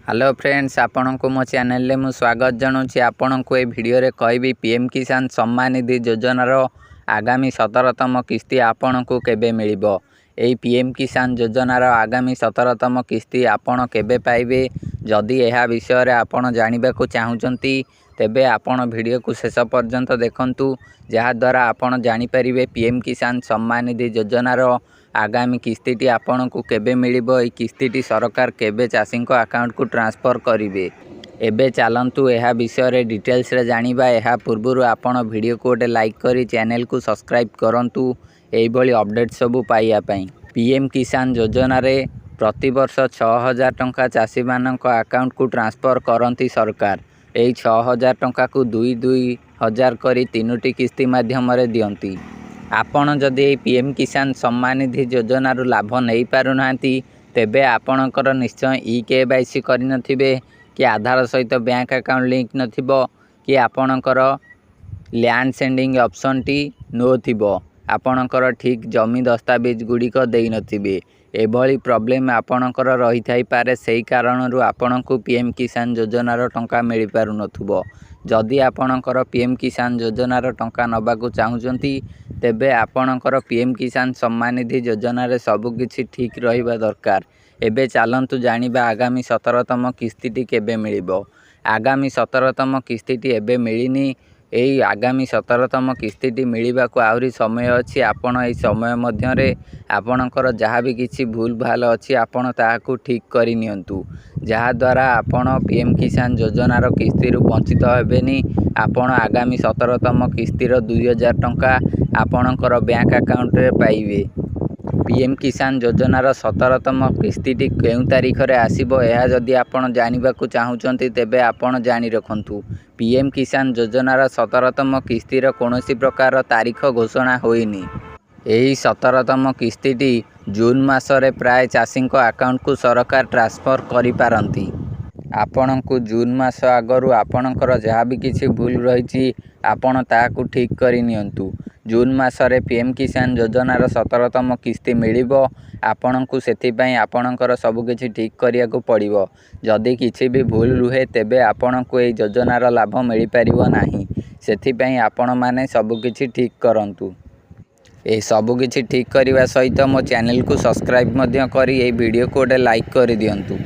Hello friends, आपण को मो चैनल में स्वागत जनाऊँगी। आपण को ये वीडियो रे कहबी पीएम किसान सम्मान निधि योजनार आगामी 17तम किस्ती आपण को केबे मिलिबो। एई पीएम किसान योजनार आगामी 17तम किस्ती आपण केबे पाइबे। जदि यह विषय रे आपण जानिबा को चाहुचंती तेबे आपण वीडियो को शेष पर्यंत देखंतु, जहा द्वारा आपण जानि परिबे पीएम किसान सम्मान निधि योजनार आगामी किस्ती आपण को केबे मिलिबो। एई किस्ती सरकार केबे चाषी अकाउंट को ट्रांसफर करेंगे। एबे चलंतु यह विषय रे डिटेल्स रे जानिबा। यह पूर्व आपण वीडियो को गोटे लाइक करी चैनल को सब्सक्राइब करंतु एई भली अपडेट सबु पाइया पई। पीएम किसान योजना रे प्रति वर्ष 6000 टंका चाषी मानक अकाउंट को ट्रांसफर करंती सरकार। एई 6000 टंका को 2-2 करी 3टी किस्ती माध्यम रे दियंती। आपण जदि पीएम किसान सम्मान निधि योजना लाभ नहीं पारुना तेबे आपणकर निश्चय ई-KYC करि नथिबे कि आधार सहित बैंक अकाउंट लिंक नथिबो कि आपणकर लैंड सेंडिंग ऑप्शन टी नो थिबो, आपणकर ठीक जमी दस्तावेज गुड़िक देई नथिबे। एभली प्रॉब्लम आपणकर रही थाई पारे। सेही कारणरू आपणको पीएम किसान योजनार टंका मिल पारु नथुबो। जदि आपणकर पीएम किसान योजनार टंका नबाकू चाहुचंती तेबे आपणकर पीएम किसान सम्मान निधि योजना रे सबु किछि ठीक रहिबा दरकार। एबे चलंतु जानिबा आगामी 17तम किस्ती केबे मिलिबो। आगामी 17तम किस्ती एबे मिलिनी। एई आगामी 17तम किस्ती मिलिबा को आहुरी समय अछि। आपण एई समय मध्य रे आपणकर जहाँ भी किछि भूल भाल अछि आपण ताहाकू ठीक करि नियंतु, जहा द्वारा आपण पीएम किसान योजनार किस्ती रु वंचित हेबेनी। आपण आगामी 17तम किस्तीर 2000 टंका आपणकर बैंक अकाउंट रे पाइबे। पीएम किसान योजनार 17तम किस्ती केउ तारीख रे आसीबो यह जदि आपण जानिबा को चाहुचंती तेबे आपण जानि रखंतु। पीएम किसान योजनार 17तम किस्तीर कोनोसी प्रकार तारीख घोषणा होइनी। एही 17तम किस्ती जून मासरे प्राय चाषी अकाउंट को सरकार ट्रांसफर करि पारंती। आपण को जून मास आगरू आपणकर जहाँ भी किछि भूल रही आपण ताहाकू ठीक करि नियंतु। जून मासरे पीएम किसान योजनार 17तम किस्ती मिलिबो। आपण को सेथिपई आपणकर सबु किछि ठीक करिया को पड़िबो। जदि किछि भी भूल रुहे तेबे आपण को एई योजनार लाभ मिल पारिबो नाही। सेथिपई आपण माने सबु किछि ठीक करंतु। ए सबु किछि ठीक करिवा सहित मो चैनल को सब्सक्राइब मध्य करी एई वीडियो को गोटे लाइक करि दियंतु।